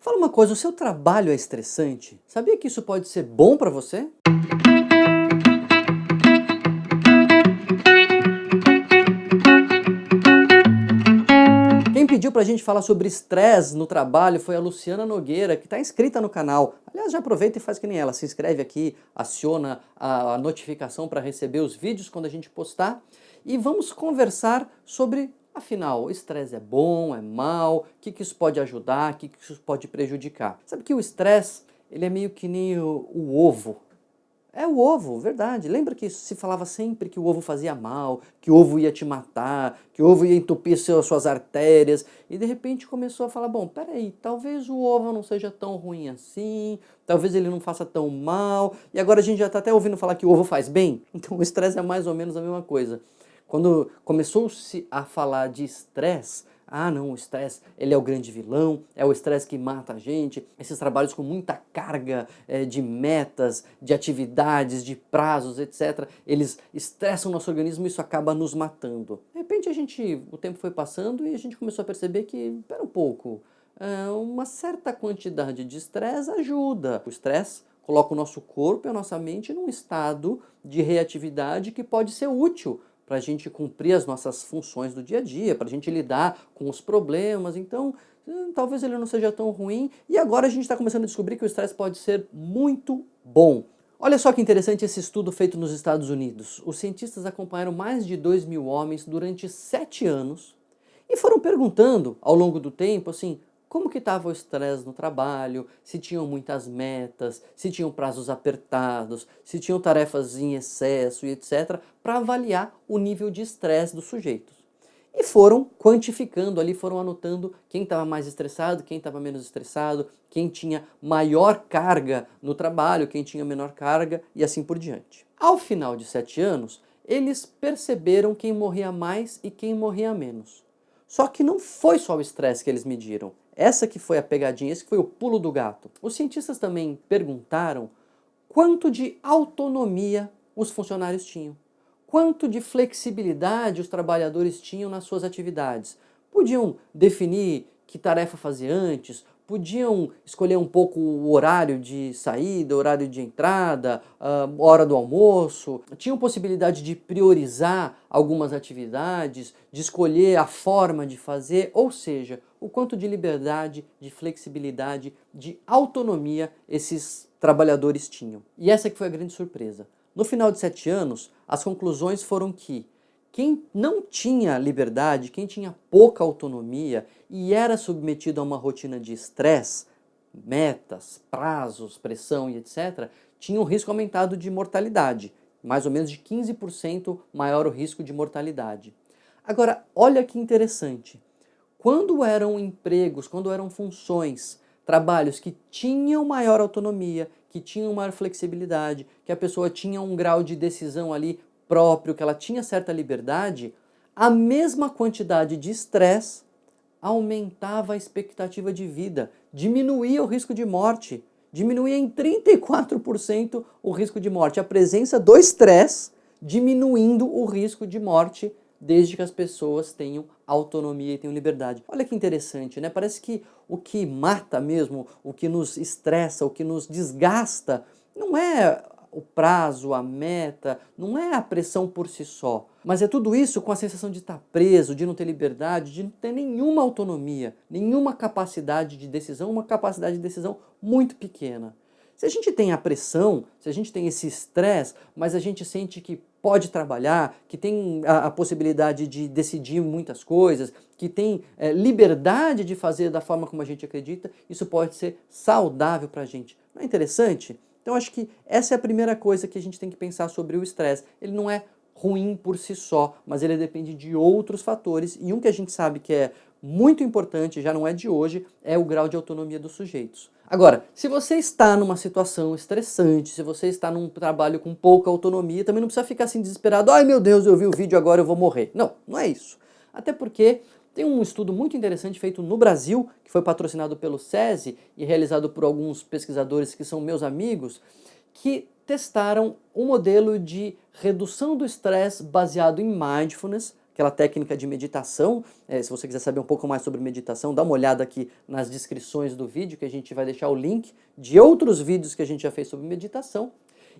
Fala uma coisa, o seu trabalho é estressante? Sabia que isso pode ser bom para você? Quem pediu pra gente falar sobre estresse no trabalho foi a Luciana Nogueira, que está inscrita no canal. Aliás, já aproveita e faz que nem ela, se inscreve aqui, aciona a notificação para receber os vídeos quando a gente postar. E vamos conversar sobre, afinal, o estresse é bom, é mal, o que isso pode ajudar, o que isso pode prejudicar. Sabe que o estresse, ele é meio que nem o ovo. É o ovo, verdade. Lembra que se falava sempre que o ovo fazia mal, que o ovo ia te matar, que o ovo ia entupir suas artérias, e de repente começou a falar, bom, peraí, talvez o ovo não seja tão ruim assim, talvez ele não faça tão mal, e agora a gente já está até ouvindo falar que o ovo faz bem, então o estresse é mais ou menos a mesma coisa. Quando começou-se a falar de estresse, ah não, o estresse, ele é o grande vilão, é o estresse que mata a gente, esses trabalhos com muita carga de metas, de atividades, de prazos, etc. Eles estressam o nosso organismo e isso acaba nos matando. De repente o tempo foi passando e a gente começou a perceber que, espera um pouco, uma certa quantidade de estresse ajuda. O estresse coloca o nosso corpo e a nossa mente num estado de reatividade que pode ser útil para a gente cumprir as nossas funções do dia a dia, para a gente lidar com os problemas. Então, talvez ele não seja tão ruim. E agora a gente está começando a descobrir que o estresse pode ser muito bom. Olha só que interessante esse estudo feito nos Estados Unidos. Os cientistas acompanharam mais de 2.000 homens durante 7 anos e foram perguntando ao longo do tempo, assim, como que estava o estresse no trabalho, se tinham muitas metas, se tinham prazos apertados, se tinham tarefas em excesso e etc., para avaliar o nível de estresse dos sujeitos. E foram quantificando ali, foram anotando quem estava mais estressado, quem estava menos estressado, quem tinha maior carga no trabalho, quem tinha menor carga e assim por diante. Ao final de 7 anos, eles perceberam quem morria mais e quem morria menos. Só que não foi só o estresse que eles mediram. Essa que foi a pegadinha, esse que foi o pulo do gato. Os cientistas também perguntaram quanto de autonomia os funcionários tinham. Quanto de flexibilidade os trabalhadores tinham nas suas atividades. Podiam definir que tarefa fazer antes, podiam escolher um pouco o horário de saída, horário de entrada, hora do almoço, tinham possibilidade de priorizar algumas atividades, de escolher a forma de fazer, ou seja, o quanto de liberdade, de flexibilidade, de autonomia esses trabalhadores tinham. E essa que foi a grande surpresa. No final de 7 anos, as conclusões foram que quem não tinha liberdade, quem tinha pouca autonomia e era submetido a uma rotina de estresse, metas, prazos, pressão e etc., tinha um risco aumentado de mortalidade, mais ou menos de 15% maior o risco de mortalidade. Agora, olha que interessante, quando eram empregos, quando eram funções, trabalhos que tinham maior autonomia, que tinham maior flexibilidade, que a pessoa tinha um grau de decisão ali próprio, que ela tinha certa liberdade, a mesma quantidade de estresse aumentava a expectativa de vida, diminuía o risco de morte, diminuía em 34% o risco de morte. A presença do estresse diminuindo o risco de morte desde que as pessoas tenham autonomia e tenham liberdade. Olha que interessante, né? Parece que o que mata mesmo, o que nos estressa, o que nos desgasta, não é o prazo, a meta, não é a pressão por si só, mas é tudo isso com a sensação de estar preso, de não ter liberdade, de não ter nenhuma autonomia, nenhuma capacidade de decisão, uma capacidade de decisão muito pequena. Se a gente tem a pressão, se a gente tem esse estresse, mas a gente sente que pode trabalhar, que tem a possibilidade de decidir muitas coisas, que tem liberdade de fazer da forma como a gente acredita, isso pode ser saudável para a gente. Não é interessante? Então acho que essa é a primeira coisa que a gente tem que pensar sobre o estresse. Ele não é ruim por si só, mas ele depende de outros fatores, e um que a gente sabe que é muito importante, já não é de hoje, é o grau de autonomia dos sujeitos. Agora, se você está numa situação estressante, se você está num trabalho com pouca autonomia, também não precisa ficar assim desesperado, ai meu Deus, eu vi o vídeo, agora eu vou morrer. Não, não é isso. Até porque tem um estudo muito interessante feito no Brasil, que foi patrocinado pelo SESI e realizado por alguns pesquisadores que são meus amigos, que testaram um modelo de redução do estresse baseado em mindfulness, aquela técnica de meditação. Se você quiser saber um pouco mais sobre meditação, dá uma olhada aqui nas descrições do vídeo, que a gente vai deixar o link de outros vídeos que a gente já fez sobre meditação.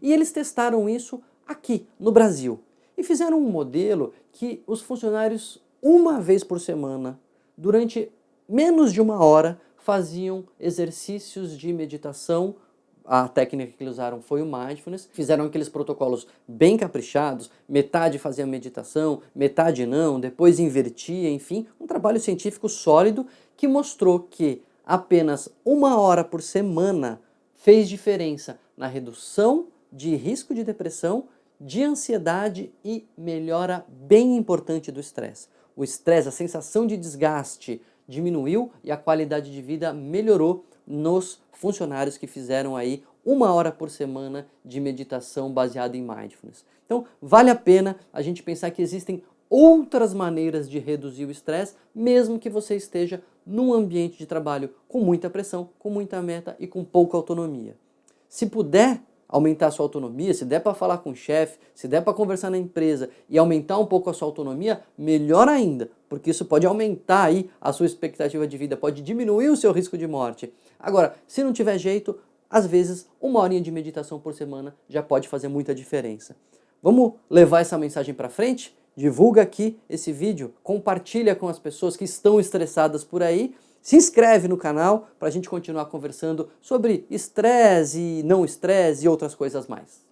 E eles testaram isso aqui no Brasil e fizeram um modelo que os funcionários, uma vez por semana, durante menos de 1 hora, faziam exercícios de meditação. A técnica que eles usaram foi o Mindfulness. Fizeram aqueles protocolos bem caprichados, metade fazia meditação, metade não, depois invertia, enfim, um trabalho científico sólido que mostrou que apenas 1 hora por semana fez diferença na redução de risco de depressão, de ansiedade e melhora bem importante do estresse. O estresse, a sensação de desgaste diminuiu e a qualidade de vida melhorou nos funcionários que fizeram aí 1 hora por semana de meditação baseada em Mindfulness. Então, vale a pena a gente pensar que existem outras maneiras de reduzir o estresse, mesmo que você esteja num ambiente de trabalho com muita pressão, com muita meta e com pouca autonomia. Se puder aumentar a sua autonomia, se der para falar com o chefe, se der para conversar na empresa e aumentar um pouco a sua autonomia, melhor ainda, porque isso pode aumentar aí a sua expectativa de vida, pode diminuir o seu risco de morte. Agora, se não tiver jeito, às vezes 1 horinha de meditação por semana já pode fazer muita diferença. Vamos levar essa mensagem para frente? Divulga aqui esse vídeo, compartilha com as pessoas que estão estressadas por aí. Se inscreve no canal para a gente continuar conversando sobre estresse e não estresse e outras coisas mais.